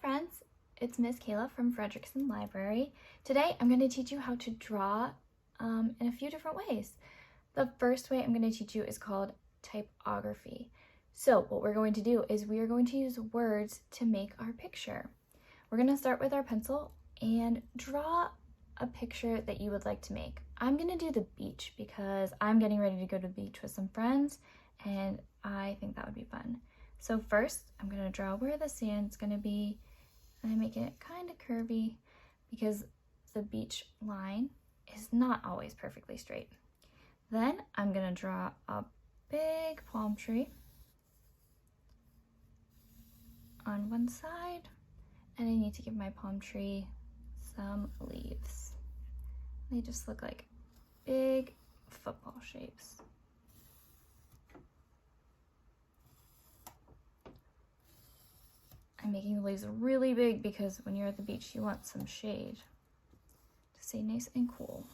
friends, it's Miss Kayla from Fredricksen Library. Today I'm going to teach you how to draw in a few different ways. The first way I'm going to teach you is called typography. So what we're going to do is we are going to use words to make our picture. We're going to start with our pencil and draw a picture that you would like to make. I'm going to do the beach because I'm getting ready to go to the beach with some friends and I think that would be fun. So first I'm going to draw where the sand's going to be. I'm making it kind of curvy because the beach line is not always perfectly straight. Then I'm going to draw a big palm tree on one side, and I need to give my palm tree some leaves. They just look like big football shapes. I'm making the leaves really big because when you're at the beach, you want some shade to stay nice and cool.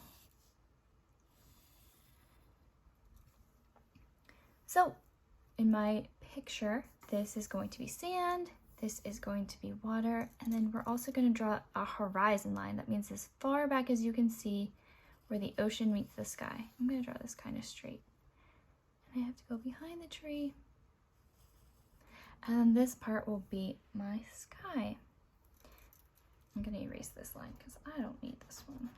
So in my picture, this is going to be sand, this is going to be water, and then we're also going to draw a horizon line. That means as far back as you can see where the ocean meets the sky. I'm going to draw this kind of straight. And I have to go behind the tree. And this part will be my sky. I'm going to erase this line because I don't need this one.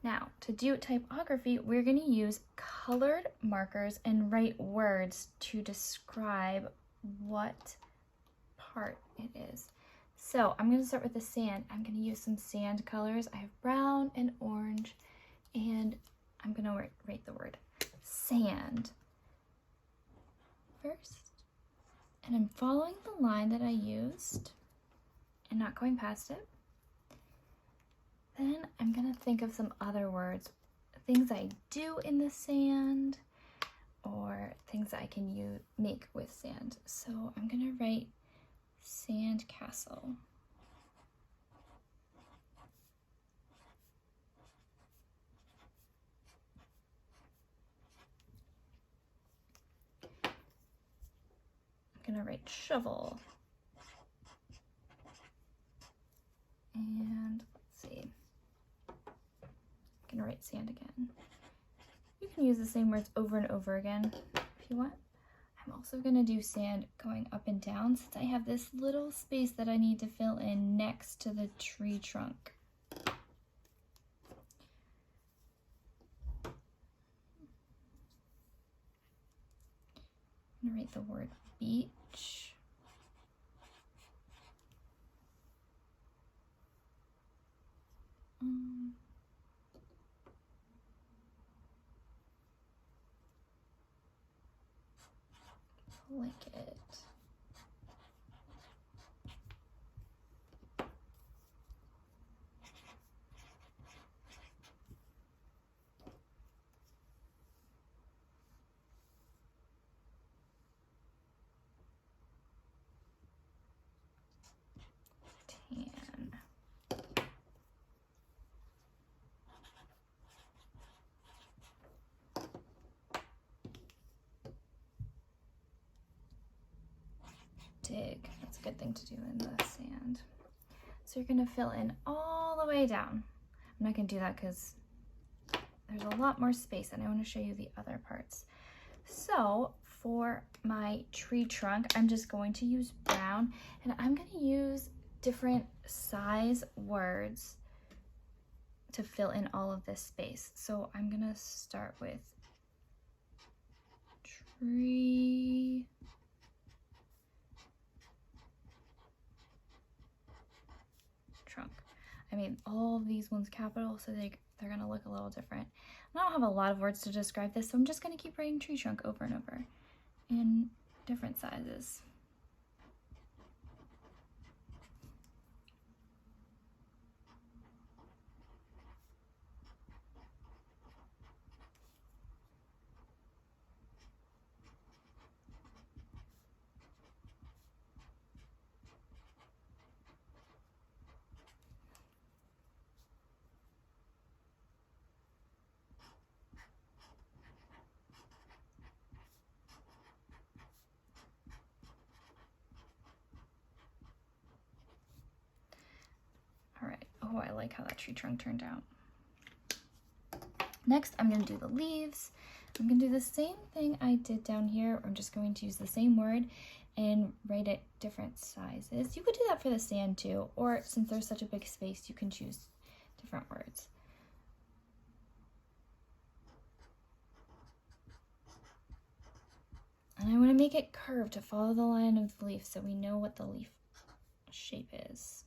Now, to do typography, we're going to use colored markers and write words to describe what part it is. So I'm going to start with the sand. I'm going to use some sand colors. I have brown and orange, and I'm going to write the word sand first. And I'm following the line that I used and not going past it. Then I'm going to think of some other words, things I do in the sand or things that I can make with sand. So I'm going to write sand castle. I'm going to write shovel. And let's see. I'm going to write sand again. You can use the same words over and over again if you want. I'm also going to do sand going up and down since I have this little space that I need to fill in next to the tree trunk. I'm going to write the word beach. Like it. Tan. Dig. That's a good thing to do in the sand. So you're going to fill in all the way down. I'm not going to do that because there's a lot more space and I want to show you the other parts. So for my tree trunk, I'm just going to use brown and I'm going to use different size words to fill in all of this space. So I'm going to start with tree. Trunk. I made all of these ones capital so they're going to look a little different. I don't have a lot of words to describe this, so I'm just going to keep writing tree trunk over and over in different sizes. Oh, I like how that tree trunk turned out. Next, I'm going to do the leaves. I'm going to do the same thing I did down here. I'm just going to use the same word and write it different sizes. You could do that for the sand too, or since there's such a big space, you can choose different words. And I want to make it curved to follow the line of the leaf so we know what the leaf shape is.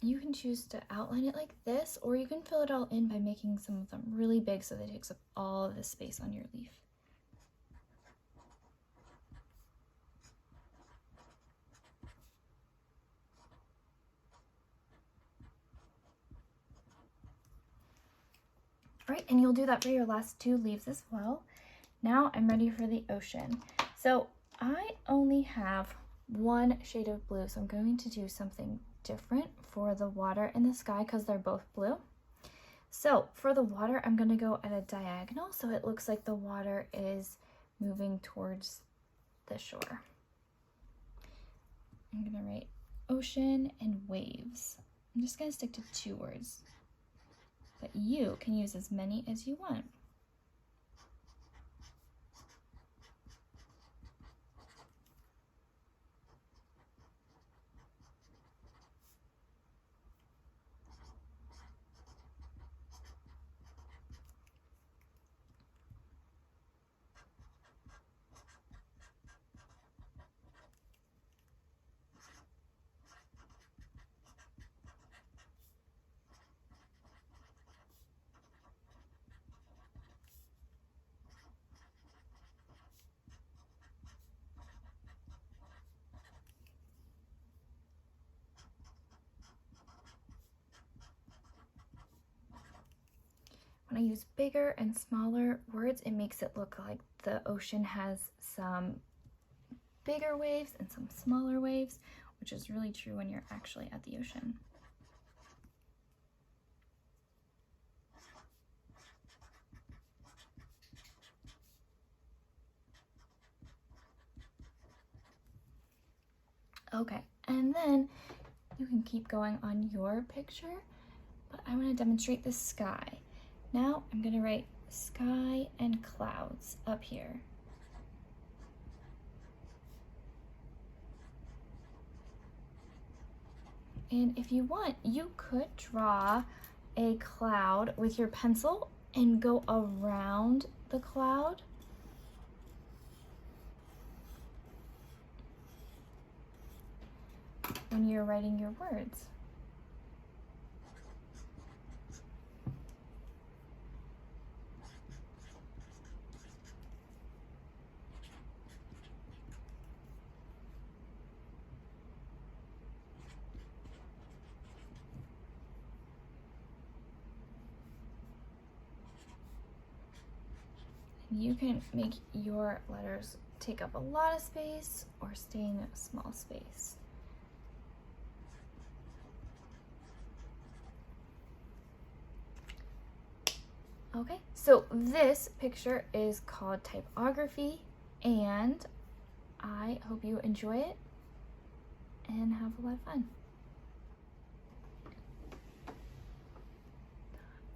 You can choose to outline it like this, or you can fill it all in by making some of them really big so that it takes up all of the space on your leaf. All right, and you'll do that for your last two leaves as well. Now I'm ready for the ocean. So I only have one shade of blue, so I'm going to do something different for the water and the sky because they're both blue. So for the water, I'm going to go at a diagonal so it looks like the water is moving towards the shore. I'm going to write ocean and waves. I'm just going to stick to 2 words, but you can use as many as you want. When I use bigger and smaller words, it makes it look like the ocean has some bigger waves and some smaller waves, which is really true when you're actually at the ocean. Okay, and then you can keep going on your picture, but I want to demonstrate the sky. Now I'm going to write sky and clouds up here. And if you want, you could draw a cloud with your pencil and go around the cloud. When you're writing your words. You can make your letters take up a lot of space or stay in a small space. Okay, so this picture is called typography, and I hope you enjoy it and have a lot of fun.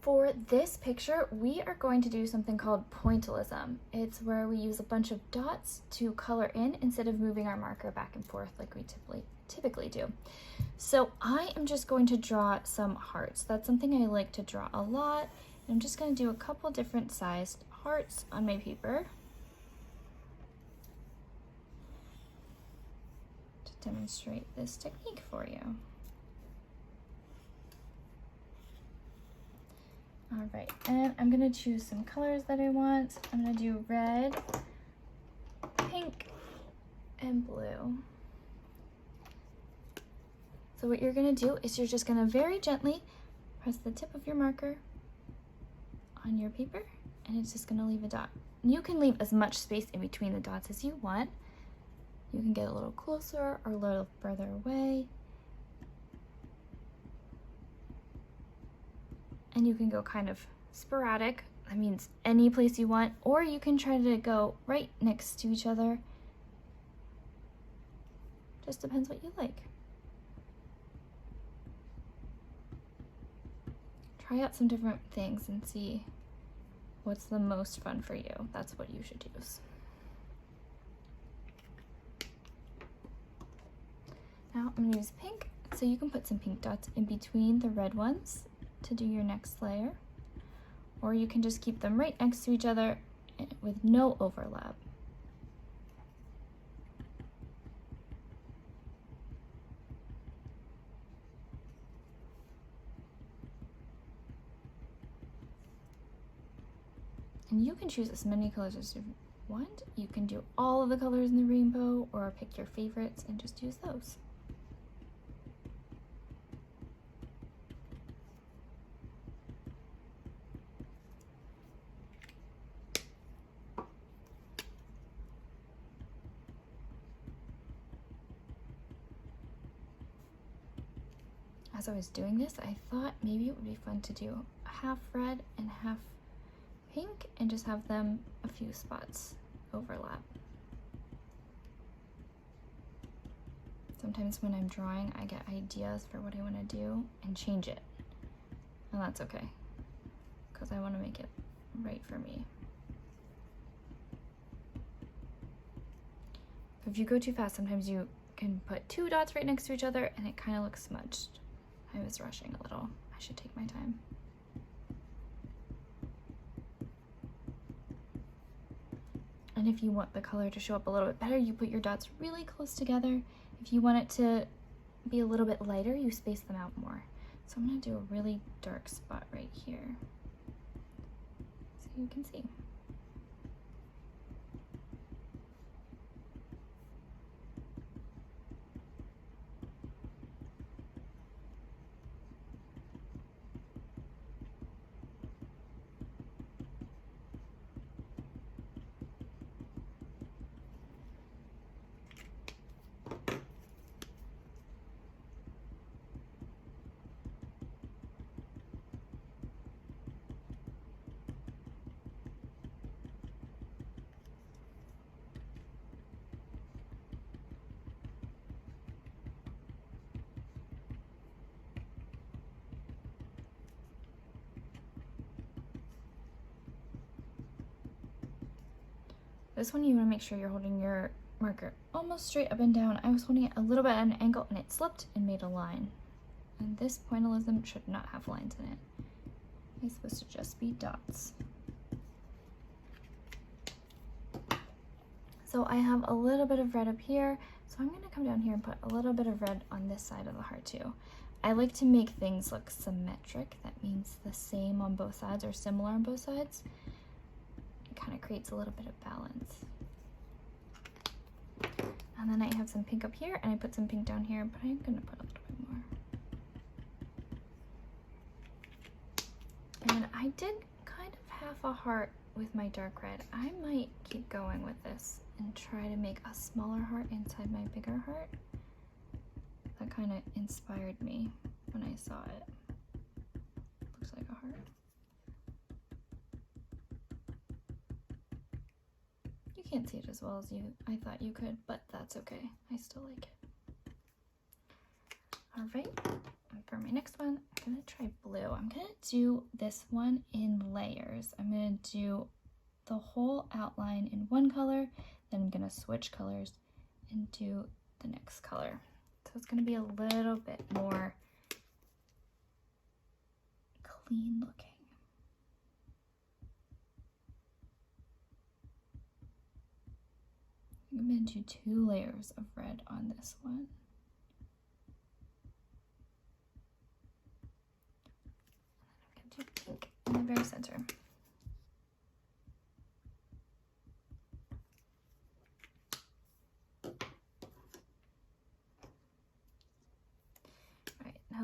For this picture, we are going to do something called pointillism. It's where we use a bunch of dots to color in instead of moving our marker back and forth like we typically do. So I am just going to draw some hearts. That's something I like to draw a lot. I'm just going to do a couple different sized hearts on my paper to demonstrate this technique for you. All right, and I'm going to choose some colors that I want. I'm going to do red, pink, and blue. So what you're gonna do is you're just gonna very gently press the tip of your marker on your paper, and it's just gonna leave a dot. You can leave as much space in between the dots as you want. You can get a little closer or a little further away. And you can go kind of sporadic. That means any place you want, or you can try to go right next to each other. Just depends what you like. Try out some different things and see what's the most fun for you. That's what you should use. Now I'm gonna use pink, so you can put some pink dots in between the red ones to do your next layer, or you can just keep them right next to each other with no overlap. And you can choose as many colors as you want. You can do all of the colors in the rainbow, or pick your favorites and just use those. As I was doing this, I thought maybe it would be fun to do half red and half pink and just have them a few spots overlap. Sometimes when I'm drawing, I get ideas for what I want to do and change it. And that's okay, because I want to make it right for me. If you go too fast, sometimes you can put two dots right next to each other and it kind of looks smudged. I was rushing a little. I should take my time. And if you want the color to show up a little bit better, you put your dots really close together. If you want it to be a little bit lighter, you space them out more. So I'm gonna do a really dark spot right here, so you can see. This one you want to make sure you're holding your marker almost straight up and down. I was holding it a little bit at an angle and it slipped and made a line. And this pointillism should not have lines in it. It's supposed to just be dots. So I have a little bit of red up here, so I'm going to come down here and put a little bit of red on this side of the heart too. I like to make things look symmetric. That means the same on both sides or similar on both sides. Kind of creates a little bit of balance. And then I have some pink up here and I put some pink down here, but I'm going to put a little bit more. And I did kind of half a heart with my dark red. I might keep going with this and try to make a smaller heart inside my bigger heart. That kind of inspired me when I saw it. Looks like a heart. You can't see it as well as I thought you could, but that's okay. I still like it. All right, and for my next one, I'm gonna try blue. I'm gonna do this one in layers. I'm gonna do the whole outline in one color, then I'm gonna switch colors and do the next color. So it's gonna be a little bit more clean looking. I'm going to do 2 layers of red on this one. And then I'm going to do pink in the very center.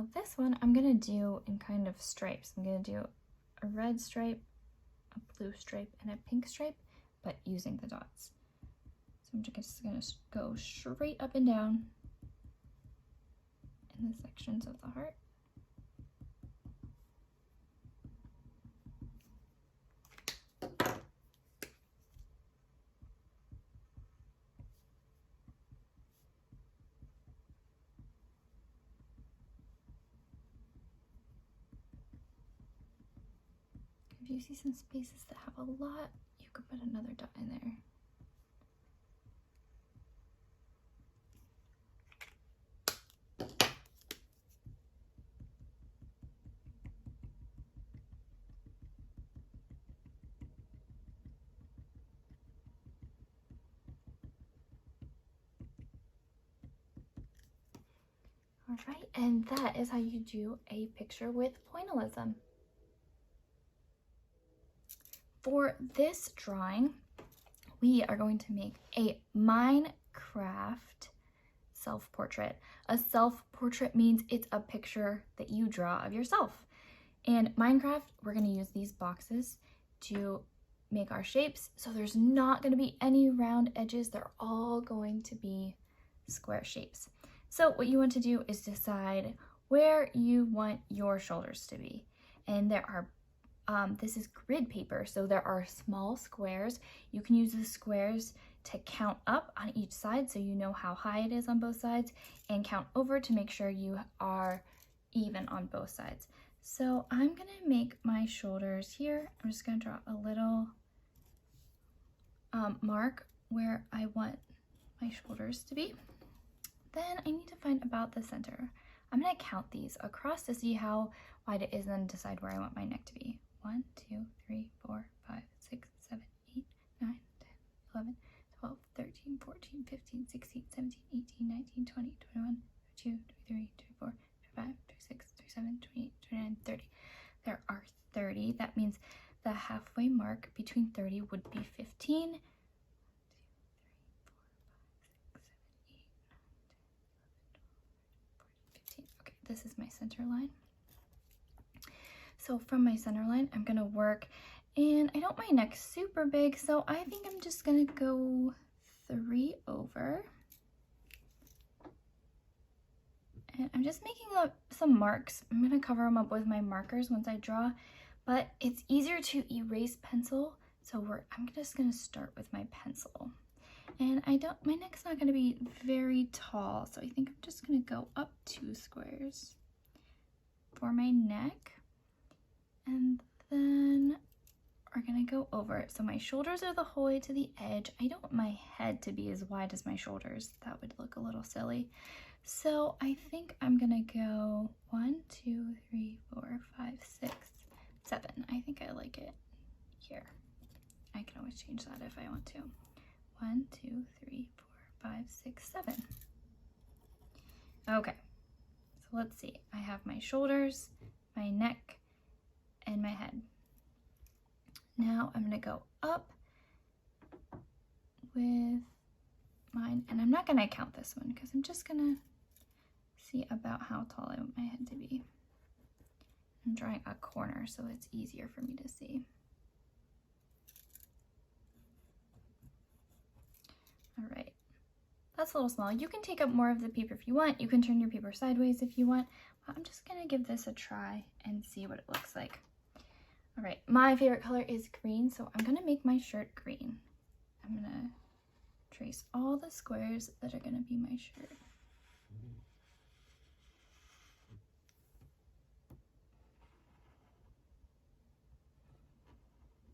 Now this one I'm gonna do in kind of stripes. I'm gonna do a red stripe, a blue stripe, and a pink stripe, but using the dots. So I'm just gonna go straight up and down in the sections of the heart. If you see some spaces that have a lot, you could put another dot in there. All right, and that is how you do a picture with pointillism. For this drawing, we are going to make a Minecraft self-portrait. A self-portrait means it's a picture that you draw of yourself. In Minecraft, we're going to use these boxes to make our shapes, so there's not going to be any round edges. They're all going to be square shapes. So what you want to do is decide where you want your shoulders to be. And there are this is grid paper, so there are small squares. You can use the squares to count up on each side so you know how high it is on both sides, and count over to make sure you are even on both sides. So I'm gonna make my shoulders here. I'm just gonna draw a little mark where I want my shoulders to be. Then I need to find about the center. I'm gonna count these across to see how wide it is and then decide where I want my neck to be. 1, 2, 3, 4, 5, 6, 7, 8, 9, 10, 11, 12, 13, 14, 15, 16, 17, 18, 19, 20, 21, 22, 23, 24, 25, 26, 27, 28, 29, 30. There are 30. That means the halfway mark between 30 would be 15. 15. Okay, this is my center line. So from my center line, I'm gonna work, and I don't want my neck super big, so I think I'm just gonna go 3 over. And I'm just making up some marks. I'm gonna cover them up with my markers once I draw, but it's easier to erase pencil, so I'm just gonna start with my pencil. And my neck's not gonna be very tall, so I think I'm just gonna go up 2 squares for my neck. And then we're gonna go over it. So my shoulders are the whole way to the edge. I don't want my head to be as wide as my shoulders. That would look a little silly. So I think I'm gonna go 1, 2, 3, 4, 5, 6, 7. I think I like it here. I can always change that if I want to. 1, 2, 3, 4, 5, 6, 7. Okay, so let's see. I have my shoulders, my neck, and my head. Now I'm gonna go up with mine, and I'm not gonna count this one because I'm just gonna see about how tall I want my head to be. I'm drawing a corner so it's easier for me to see. All right, that's a little small. You can take up more of the paper if you want. You can turn your paper sideways if you want. But I'm just gonna give this a try and see what it looks like. All right, my favorite color is green, so I'm gonna make my shirt green. I'm gonna trace all the squares that are gonna be my shirt.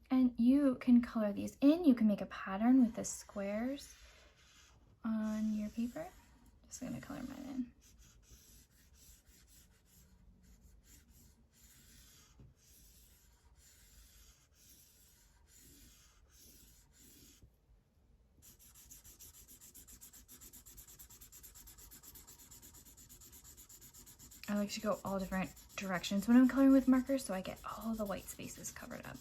And you can color these in. You can make a pattern with the squares on your paper. Just gonna color mine in. I like to go all different directions when I'm coloring with markers so I get all the white spaces covered up.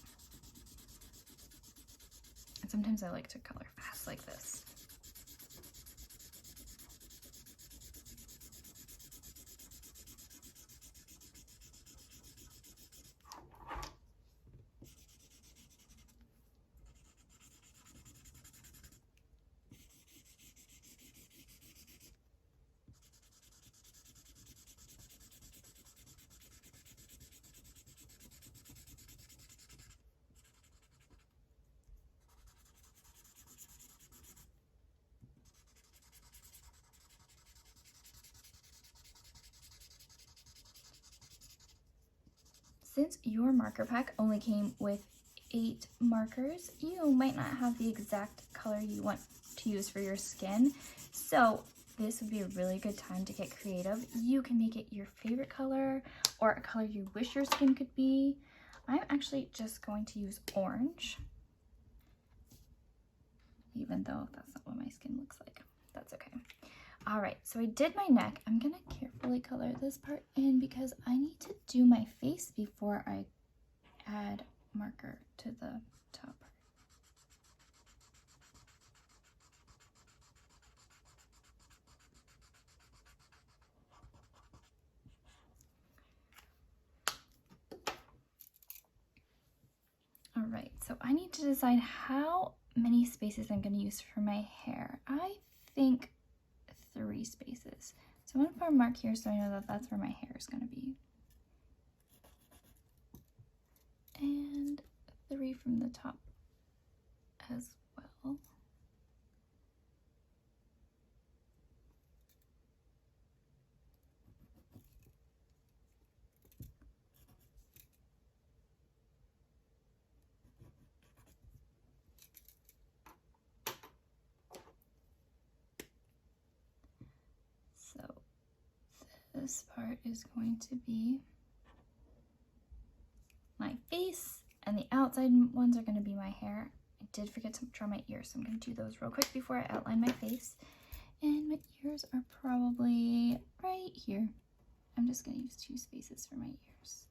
And sometimes I like to color fast like this. since your marker pack only came with 8 markers, you might not have the exact color you want to use for your skin. So this would be a really good time to get creative. You can make it your favorite color or a color you wish your skin could be. I'm actually just going to use orange, even though that's not what my skin looks like. That's okay. All right, so I did my neck. I'm gonna carefully color this part in because I need to do my face before I add marker to the top. All right, so I need to decide how many spaces I'm gonna use for my hair. I think 3 spaces. So I'm gonna put a mark here so I know that that's where my hair is gonna be. And 3 from the top as well. So this part is going to be my face, and the outside ones are going to be my hair. I did forget to draw my ears, so I'm going to do those real quick before I outline my face. And my ears are probably right here. I'm just going to use 2 spaces for my ears.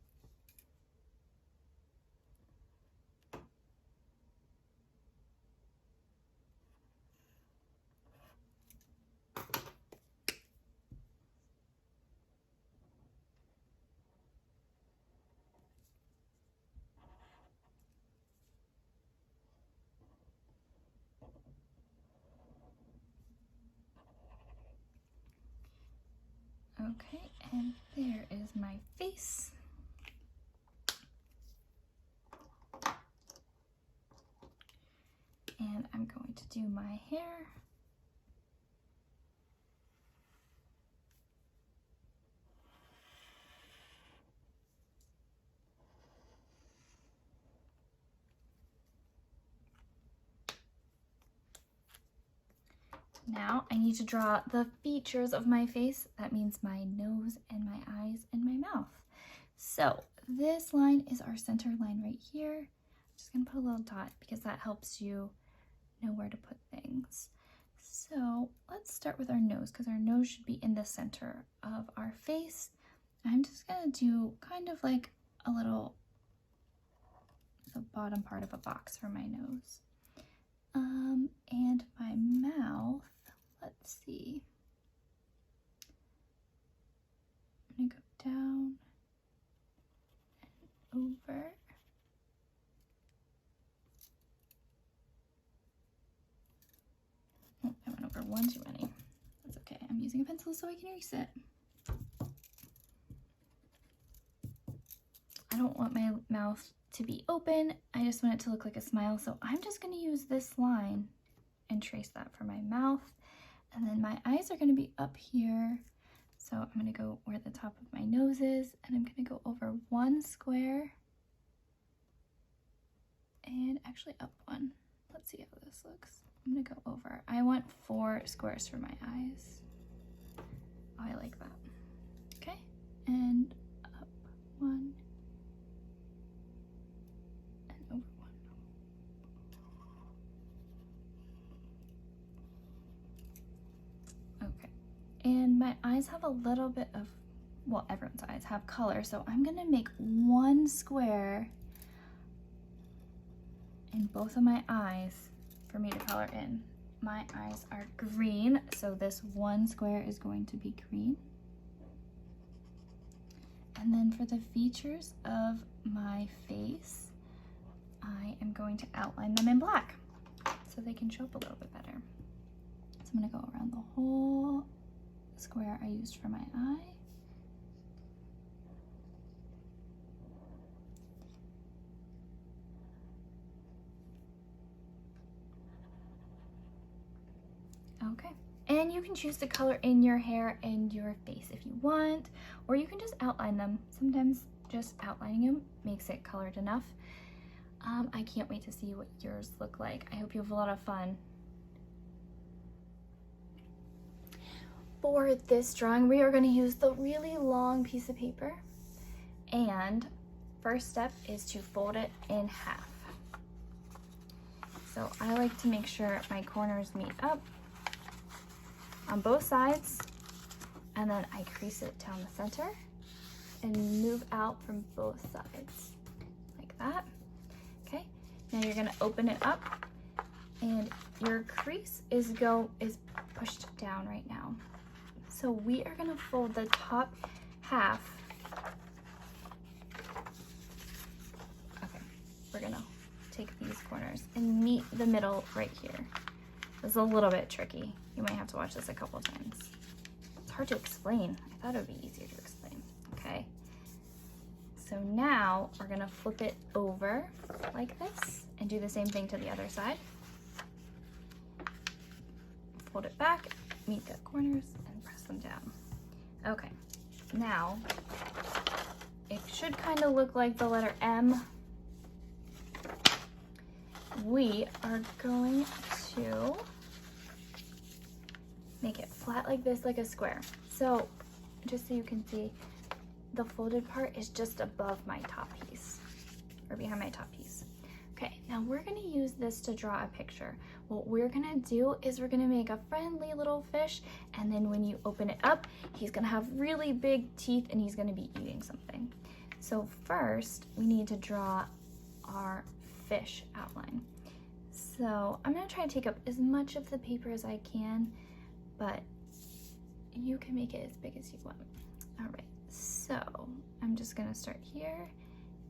Okay, and there is my face. And I'm going to do my hair. Now I need to draw the features of my face. That means my nose and my eyes and my mouth. So this line is our center line right here. I'm just gonna put a little dot because that helps you know where to put things. So let's start with our nose because our nose should be in the center of our face. I'm just gonna do kind of like a little, the bottom part of a box for my nose. And my mouth, let's see. I'm gonna go down and over. Oh, I went over one too many. That's okay. I'm using a pencil so I can erase it. I don't want my mouth to be open. I just want it to look like a smile. So I'm just going to use this line and trace that for my mouth. And then my eyes are going to be up here. So I'm going to go where the top of my nose is, and I'm going to go over 1 square and actually up 1. Let's see how this looks. I'm going to go over. I want 4 squares for my eyes. Oh, I like that. Okay, and up 1. Over 1. Okay, and my eyes have a little bit of, well, everyone's eyes have color, so I'm gonna make 1 square in both of my eyes for me to color in. My eyes are green, so this 1 square is going to be green. And then for the features of my face, I am going to outline them in black so they can show up a little bit better. So I'm going to go around the whole square I used for my eye. Okay, and you can choose to color in your hair and your face if you want, or you can just outline them. Sometimes just outlining them makes it colored enough. I can't wait to see what yours look like. I hope you have a lot of fun. For this drawing, we are going to use the really long piece of paper, and first step is to fold it in half. So I like to make sure my corners meet up on both sides, and then I crease it down the center and move out from both sides like that. Okay, now you're gonna open it up, and your crease is pushed down right now. So we are gonna fold the top half. Okay, we're gonna take these corners and meet the middle right here. It's a little bit tricky. You might have to watch this a couple times. It's hard to explain. I thought it would be easier to explain. Okay. So now we're gonna flip it over like this and do the same thing to the other side. Fold it back, meet the corners, and press them down. Okay, now it should kind of look like the letter M. We are going to make it flat like this, like a square. So just so you can see, the folded part is just above my top piece, or behind my top piece. Okay, now we're gonna use this to draw a picture. What we're gonna do is we're gonna make a friendly little fish, and then when you open it up, he's gonna have really big teeth and he's gonna be eating something. So first, we need to draw our fish outline. So I'm gonna try to take up as much of the paper as I can, but you can make it as big as you want. All right, so I'm just gonna start here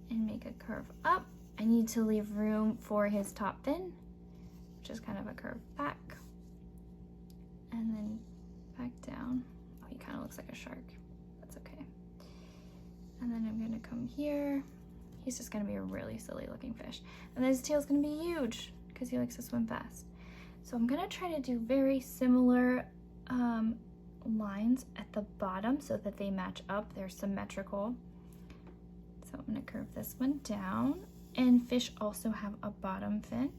and make a curve up. I need to leave room for his top fin, which is kind of a curve back, and then back down. Oh, he kind of looks like a shark. That's okay. And then I'm gonna come here. He's just gonna be a really silly looking fish. And then his tail's gonna be huge because he likes to swim fast. So I'm gonna try to do very similar lines at the bottom so that they match up, they're symmetrical. So I'm gonna curve this one down, and fish also have a bottom fin.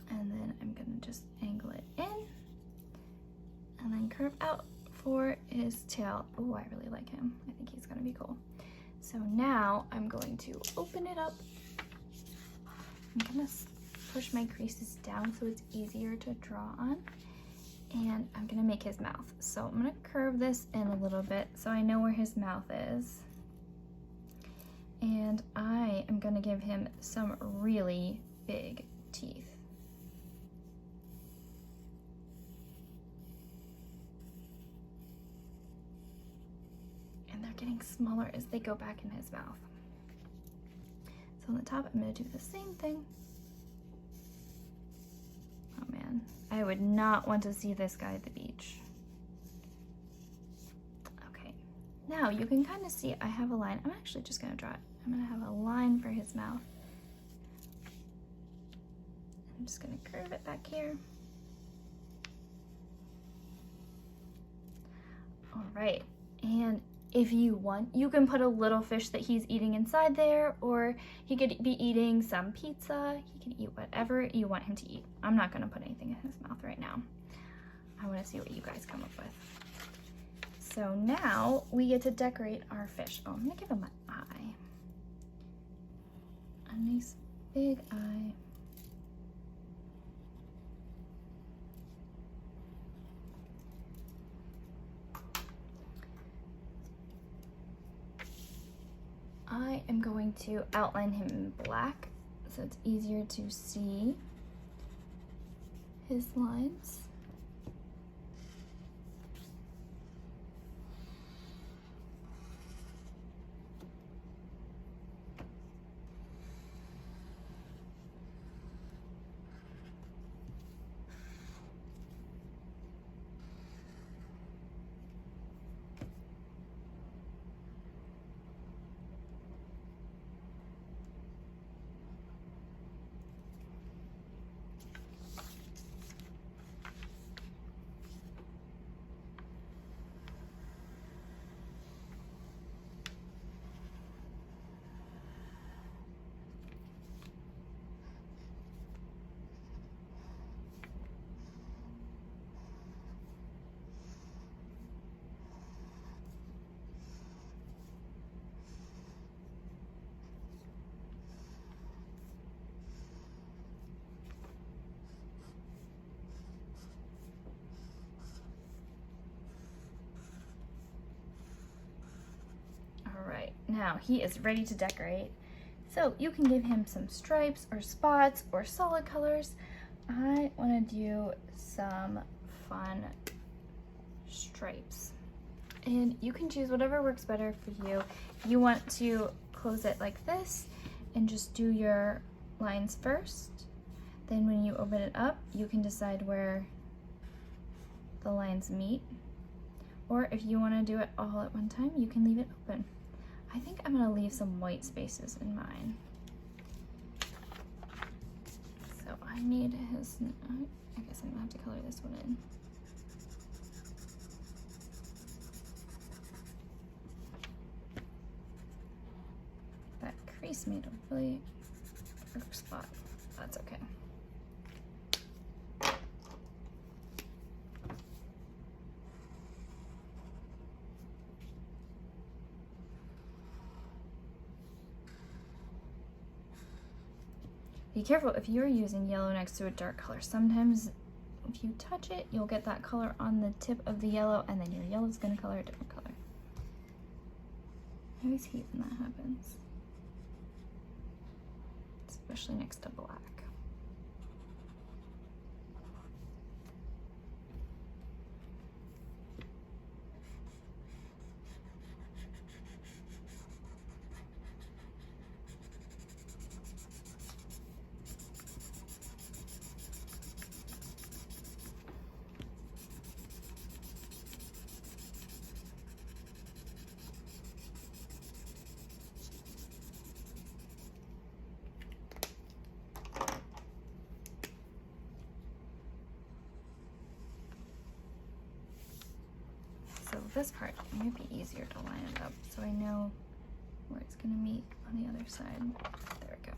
And then I'm gonna just angle it in and then curve out for his tail. Oh, I really like him. I think he's gonna be cool. So now I'm going to open it up. I'm gonna push my creases down so it's easier to draw on. And I'm gonna make his mouth. So I'm gonna curve this in a little bit so I know where his mouth is. And I am gonna give him some really big teeth. And they're getting smaller as they go back in his mouth. So on the top, I'm gonna do the same thing. Oh man, I would not want to see this guy at the beach. Okay, now you can kind of see I have a line. I'm actually just gonna draw it. I'm gonna have a line for his mouth. I'm just gonna curve it back here. All right, and if you want, you can put a little fish that he's eating inside there, or he could be eating some pizza. He can eat whatever you want him to eat. I'm not gonna put anything in his mouth right now. I wanna see what you guys come up with. So now we get to decorate our fish. Oh, I'm gonna give him an eye. A nice big eye. I am going to outline him in black so it's easier to see his lines. Now he is ready to decorate. So you can give him some stripes or spots or solid colors. I want to do some fun stripes. And you can choose whatever works better for you. If you want to close it like this and just do your lines first, then when you open it up, you can decide where the lines meet. Or if you want to do it all at one time, you can leave it open. I think I'm going to leave some white spaces in mine. So I need his, I guess I'm going to have to color this one in. That crease made a really dark spot. That's okay. Be careful if you're using yellow next to a dark color. Sometimes if you touch it, you'll get that color on the tip of the yellow, and then your yellow is going to color a different color. I always hate when that happens, especially next to black. So this part might be easier to line it up so I know where it's going to meet on the other side. There we go.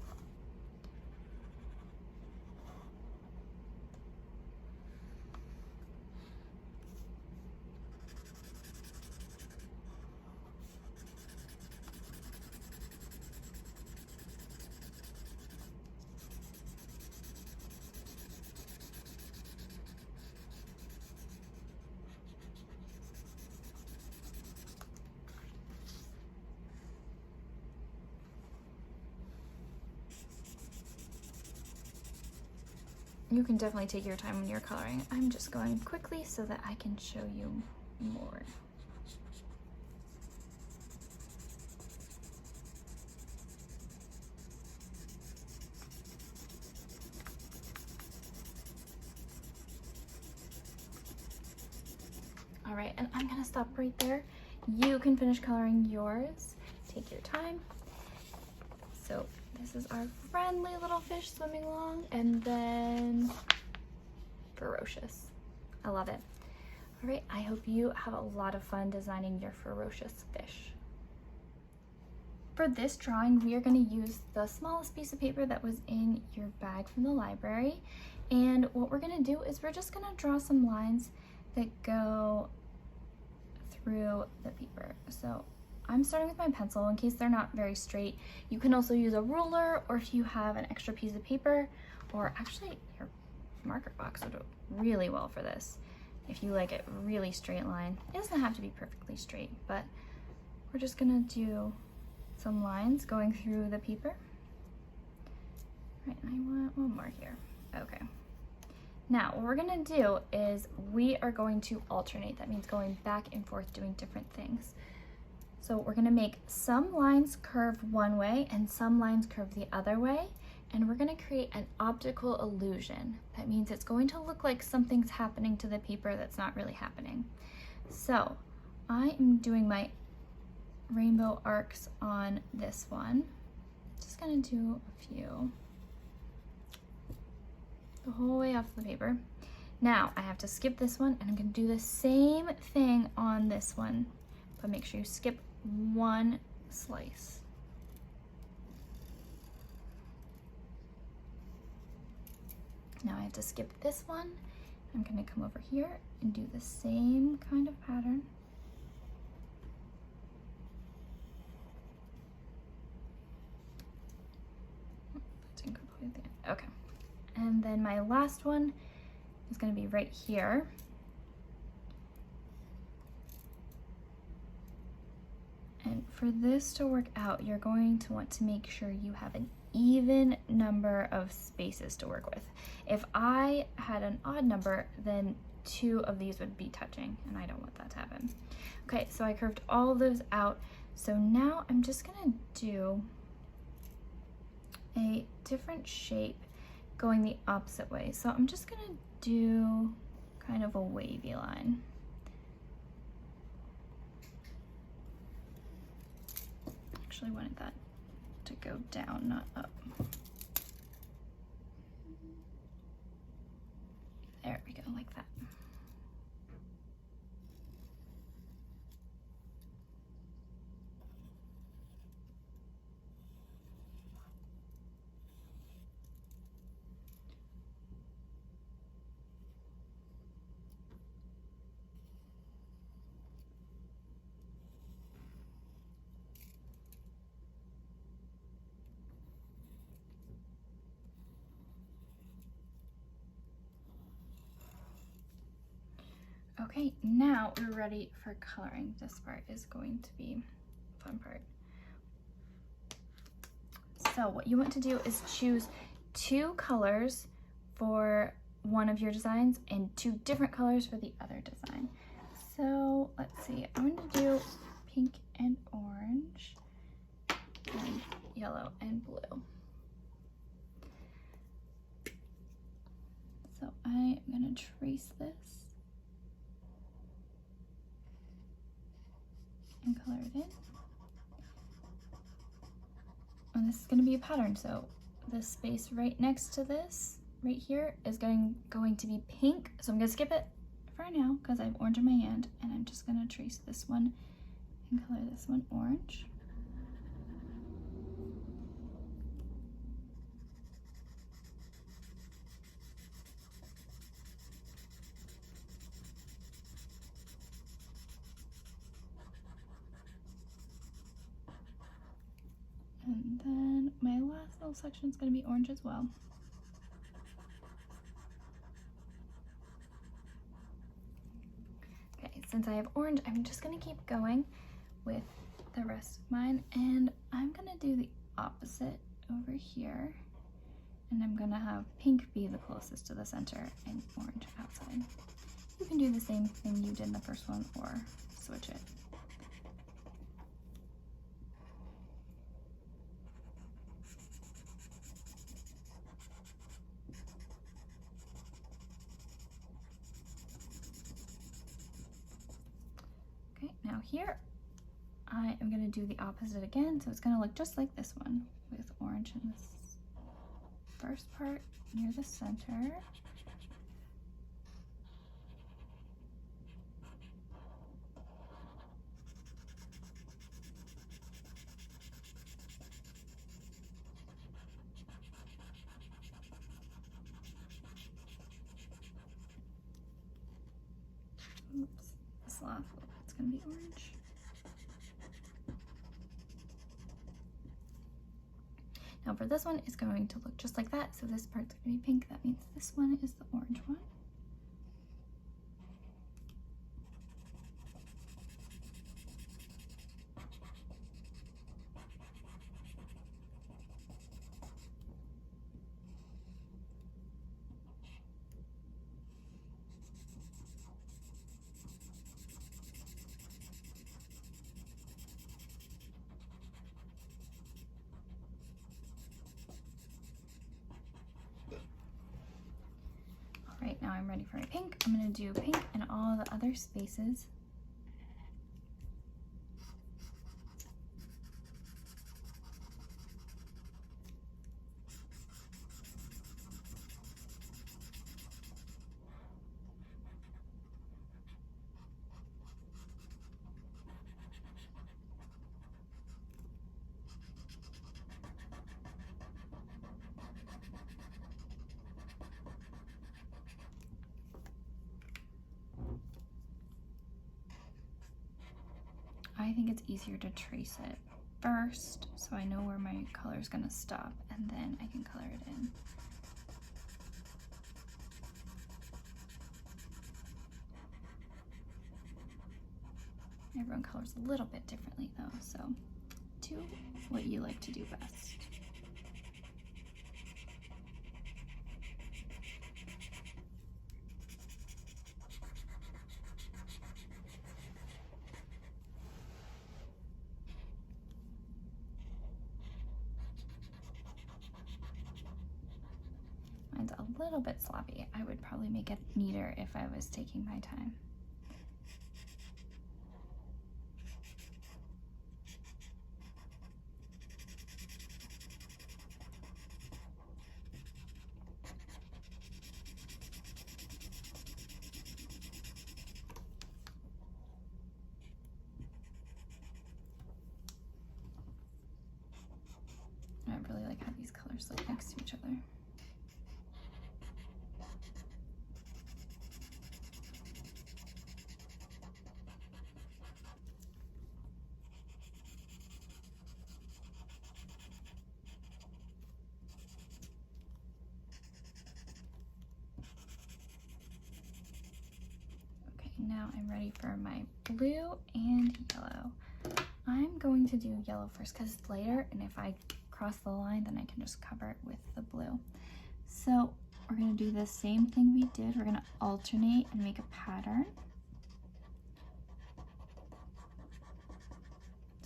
You can definitely take your time when you're coloring. I'm just going quickly so that I can show you more. All right, and I'm gonna stop right there. You can finish coloring yours. Take your time. So this is our friendly little fish swimming along, and then ferocious. I love it. All right, I hope you have a lot of fun designing your ferocious fish. For this drawing, we are going to use the smallest piece of paper that was in your bag from the library. And what we're going to do is we're just going to draw some lines that go through the paper. So I'm starting with my pencil in case they're not very straight. You can also use a ruler, or if you have an extra piece of paper, or actually your marker box would do really well for this. If you like it really straight line, it doesn't have to be perfectly straight, but we're just gonna do some lines going through the paper. Right, and I want one more here. Okay. Now, what we're gonna do is we are going to alternate. That means going back and forth doing different things. So we're gonna make some lines curve one way and some lines curve the other way, and we're gonna create an optical illusion. That means it's going to look like something's happening to the paper that's not really happening. So I am doing my rainbow arcs on this one. Just gonna do a few the whole way off the paper. Now I have to skip this one, and I'm gonna do the same thing on this one, but make sure you skip one slice. Now I have to skip this one. I'm gonna come over here and do the same kind of pattern. Didn't go quite there. Okay. And then my last one is gonna be right here. And for this to work out, you're going to want to make sure you have an even number of spaces to work with. If I had an odd number, then 2 of these would be touching, and I don't want that to happen. Okay, so I curved all of those out. So now I'm just gonna do a different shape going the opposite way. So I'm just gonna do kind of a wavy line. Actually wanted that to go down, not up. There we go, like that. Okay, now we're ready for coloring. This part is going to be the fun part. So what you want to do is choose 2 colors for one of your designs and 2 different colors for the other design. So let's see, I'm going to do pink and orange and yellow and blue. So I am going to trace this and color it in. And this is going to be a pattern, so the space right next to this, right here, is going to be pink. So I'm going to skip it for now because I have orange in my hand, and I'm just going to trace this one and color this one orange. And then my last little section is going to be orange as well. Okay, since I have orange, I'm just going to keep going with the rest of mine, and I'm going to do the opposite over here, and I'm going to have pink be the closest to the center and orange outside. You can do the same thing you did in the first one or switch it. Okay, now here I am going to do the opposite again, so it's going to look just like this one with orange in this first part near the center. Oops, this last little bit's going to be orange. Now for this one, it's going to look just like that. So this part's going to be pink. That means this one is the orange one. Right, now I'm ready for my pink. I'm going to do pink in all the other spaces. I think it's easier to trace it first, so I know where my color is going to stop, and then I can color it in. Everyone colors a little bit differently though, so do what you like to do best. Mine's a little bit sloppy. I would probably make it neater if I was taking my time. I really like how these colors look next to each other. Okay, now I'm ready for my blue and yellow. I'm going to do yellow first because it's lighter, and if I cross the line, then I can just cover it with the blue. So we're going to do the same thing we did. We're going to alternate and make a pattern.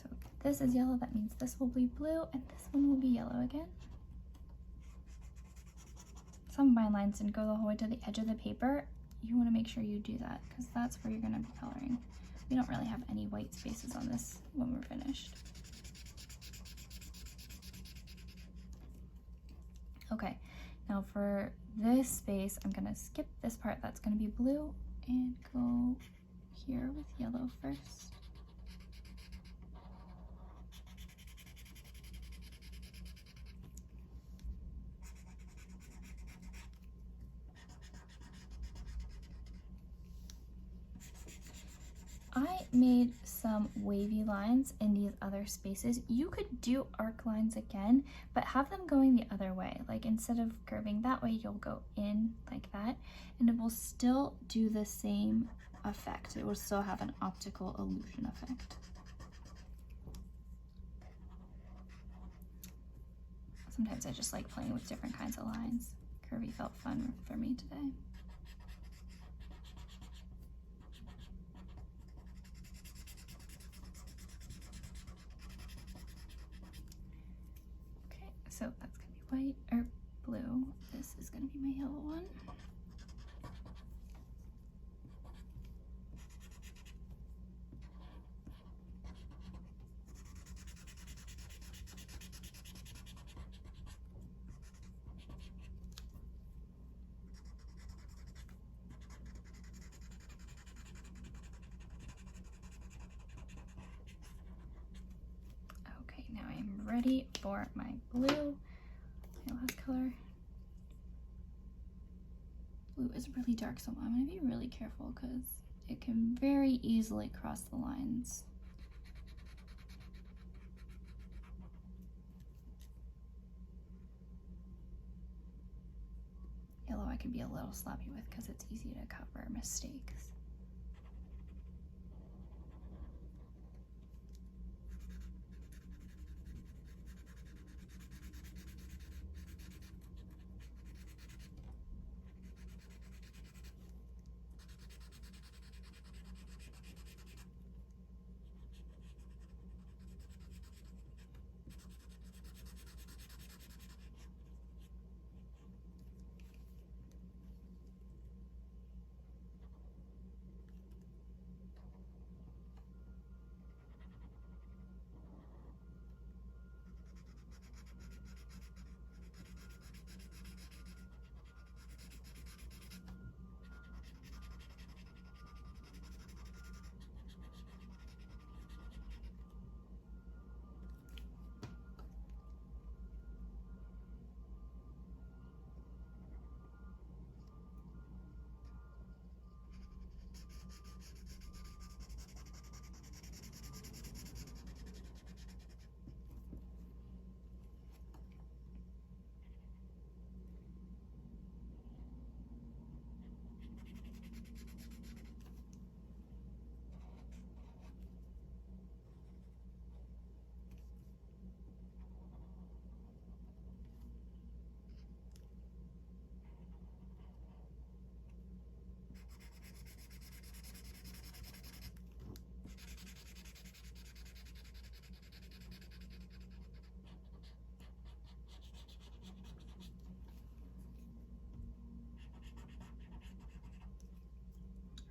So if this is yellow, that means this will be blue, and this one will be yellow again. Some of my lines didn't go the whole way to the edge of the paper. You want to make sure you do that because that's where you're going to be coloring. We don't really have any white spaces on this when we're finished. Okay, now for this space, I'm gonna skip this part that's gonna be blue and go here with yellow first. I made some wavy lines in these other spaces. You could do arc lines again, but have them going the other way. Like instead of curving that way, you'll go in like that, and it will still do the same effect. It will still have an optical illusion effect. Sometimes I just like playing with different kinds of lines. Curvy felt fun for me today. So that's gonna be white or blue. This is gonna be my yellow one. Okay, now I'm ready for my blue. My last color. Blue is really dark, so I'm going to be really careful because it can very easily cross the lines. Yellow I could be a little sloppy with because it's easy to cover mistakes.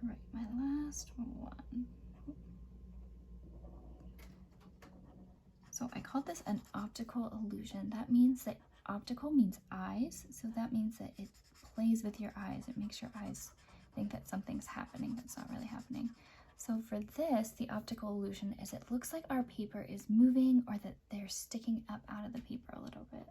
All right, my last one. So I called this an optical illusion. That means that optical means eyes, so that means that it plays with your eyes. It makes your eyes think that something's happening that's not really happening. So for this, the optical illusion is it looks like our paper is moving or that they're sticking up out of the paper a little bit.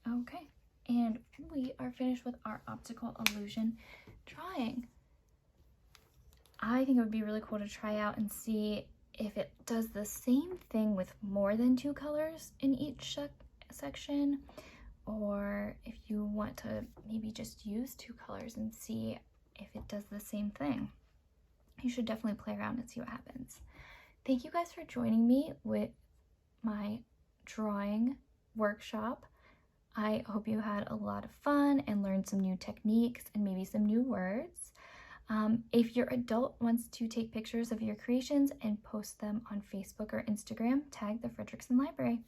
Okay, and we are finished with our optical illusion drawing. I think it would be really cool to try out and see if it does the same thing with more than 2 colors in each section, or if you want to maybe just use 2 colors and see if it does the same thing. You should definitely play around and see what happens. Thank you guys for joining me with my drawing workshop. I hope you had a lot of fun and learned some new techniques and maybe some new words. If your adult wants to take pictures of your creations and post them on Facebook or Instagram, tag the Fredricksen Library.